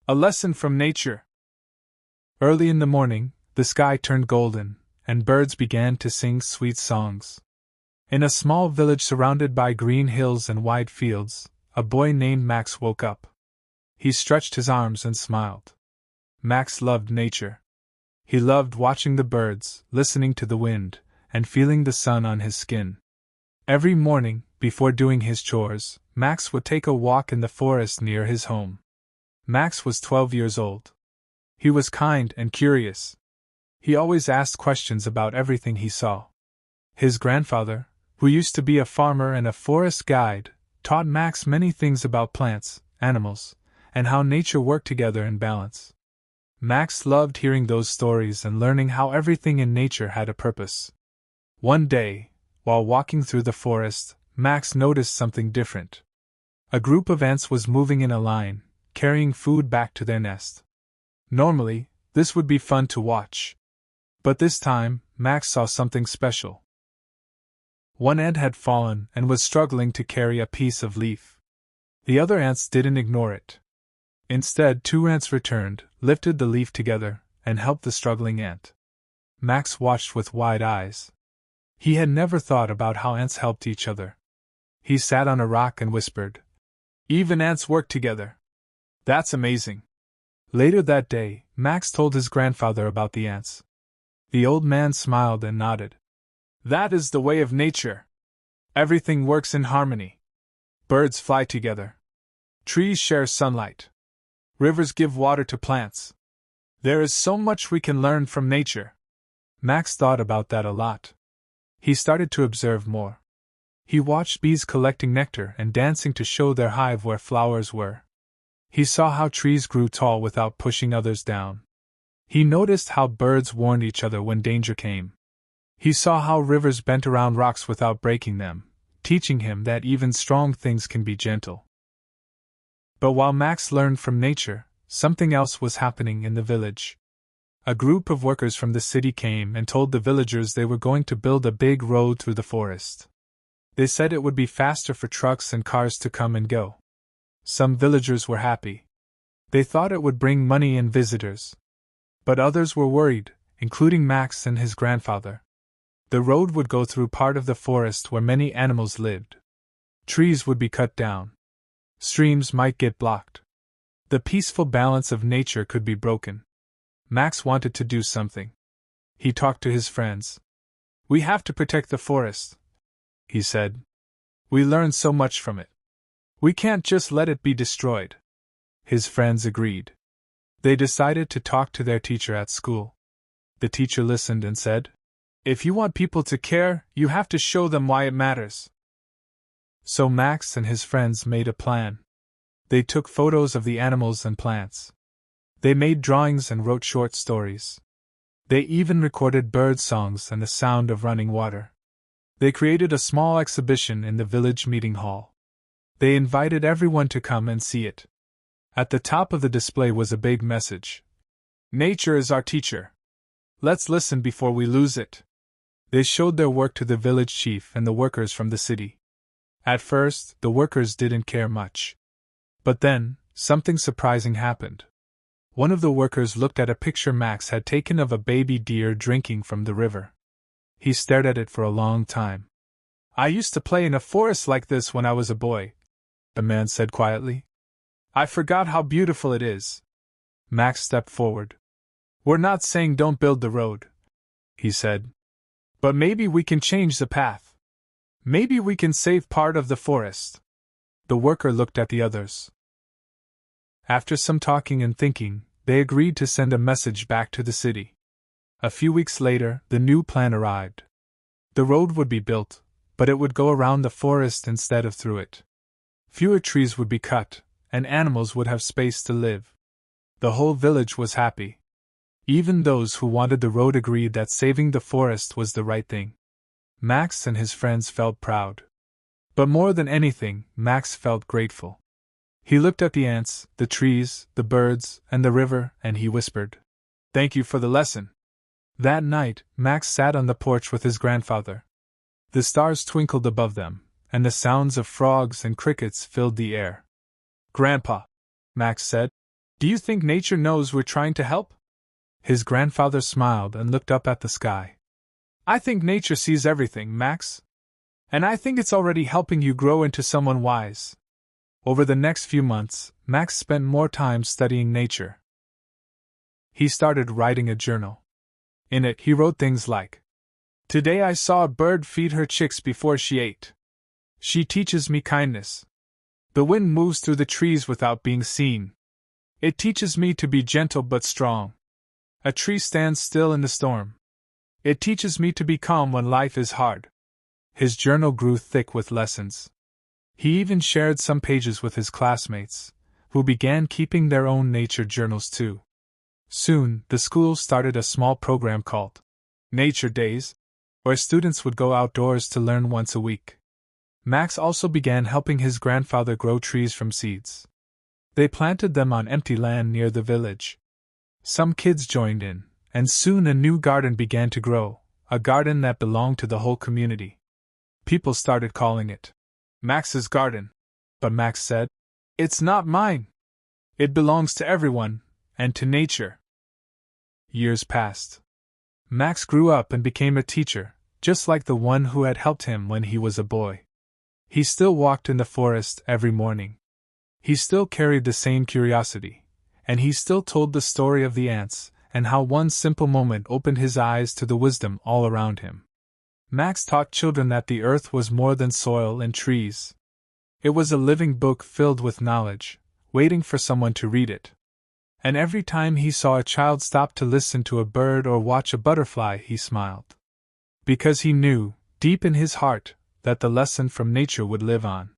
A lesson from nature. Early in the morning, the sky turned golden, and birds began to sing sweet songs. In a small village surrounded by green hills and wide fields, a boy named Max woke up. He stretched his arms and smiled. Max loved nature. He loved watching the birds, listening to the wind, and feeling the sun on his skin. Every morning, before doing his chores, Max would take a walk in the forest near his home. Max was 12 years old. He was kind and curious. He always asked questions about everything he saw. His grandfather, who used to be a farmer and a forest guide, taught Max many things about plants, animals, and how nature worked together in balance. Max loved hearing those stories and learning how everything in nature had a purpose. One day, while walking through the forest, Max noticed something different. A group of ants was moving in a line, carrying food back to their nest. Normally, this would be fun to watch. But this time, Max saw something special. One ant had fallen and was struggling to carry a piece of leaf. The other ants didn't ignore it. Instead, two ants returned, lifted the leaf together, and helped the struggling ant. Max watched with wide eyes. He had never thought about how ants helped each other. He sat on a rock and whispered, "Even ants work together. That's amazing." Later that day, Max told his grandfather about the ants. The old man smiled and nodded. "That is the way of nature. Everything works in harmony. Birds fly together. Trees share sunlight. Rivers give water to plants. There is so much we can learn from nature." Max thought about that a lot. He started to observe more. He watched bees collecting nectar and dancing to show their hive where flowers were. He saw how trees grew tall without pushing others down. He noticed how birds warned each other when danger came. He saw how rivers bent around rocks without breaking them, teaching him that even strong things can be gentle. But while Max learned from nature, something else was happening in the village. A group of workers from the city came and told the villagers they were going to build a big road through the forest. They said it would be faster for trucks and cars to come and go. Some villagers were happy. They thought it would bring money and visitors. But others were worried, including Max and his grandfather. The road would go through part of the forest where many animals lived. Trees would be cut down. Streams might get blocked. The peaceful balance of nature could be broken. Max wanted to do something. He talked to his friends. "We have to protect the forest," he said. "We learn so much from it. We can't just let it be destroyed." His friends agreed. They decided to talk to their teacher at school. The teacher listened and said, "If you want people to care, you have to show them why it matters." So Max and his friends made a plan. They took photos of the animals and plants. They made drawings and wrote short stories. They even recorded bird songs and the sound of running water. They created a small exhibition in the village meeting hall. They invited everyone to come and see it. At the top of the display was a big message. "Nature is our teacher. Let's listen before we lose it." They showed their work to the village chief and the workers from the city. At first, the workers didn't care much. But then, something surprising happened. One of the workers looked at a picture Max had taken of a baby deer drinking from the river. He stared at it for a long time. "I used to play in a forest like this when I was a boy," the man said quietly. "I forgot how beautiful it is." Max stepped forward. "We're not saying don't build the road," he said. "But maybe we can change the path. Maybe we can save part of the forest." The worker looked at the others. After some talking and thinking, they agreed to send a message back to the city. A few weeks later, the new plan arrived. The road would be built, but it would go around the forest instead of through it. Fewer trees would be cut, and animals would have space to live. The whole village was happy. Even those who wanted the road agreed that saving the forest was the right thing. Max and his friends felt proud. But more than anything, Max felt grateful. He looked at the ants, the trees, the birds, and the river, and he whispered, "Thank you for the lesson." That night, Max sat on the porch with his grandfather. The stars twinkled above them, and the sounds of frogs and crickets filled the air. "Grandpa," Max said, Do you think nature knows we're trying to help? His grandfather smiled and looked up at the sky. I think nature sees everything, Max. And I think it's already helping you grow into someone wise. Over the next few months, Max spent more time studying nature. He started writing a journal. In it, he wrote things like, "Today I saw a bird feed her chicks before she ate. She teaches me kindness. The wind moves through the trees without being seen. It teaches me to be gentle but strong. A tree stands still in the storm. It teaches me to be calm when life is hard." His journal grew thick with lessons. He even shared some pages with his classmates, who began keeping their own nature journals too. Soon, the school started a small program called Nature Days, where students would go outdoors to learn once a week. Max also began helping his grandfather grow trees from seeds. They planted them on empty land near the village. Some kids joined in, and soon a new garden began to grow, a garden that belonged to the whole community. People started calling it Max's garden. But Max said, "It's not mine. It belongs to everyone, and to nature." Years passed. Max grew up and became a teacher, just like the one who had helped him when he was a boy. He still walked in the forest every morning. He still carried the same curiosity, and he still told the story of the ants and how one simple moment opened his eyes to the wisdom all around him. Max taught children that the earth was more than soil and trees. It was a living book filled with knowledge, waiting for someone to read it. And every time he saw a child stop to listen to a bird or watch a butterfly, he smiled. Because he knew, deep in his heart, that the lesson from nature would live on.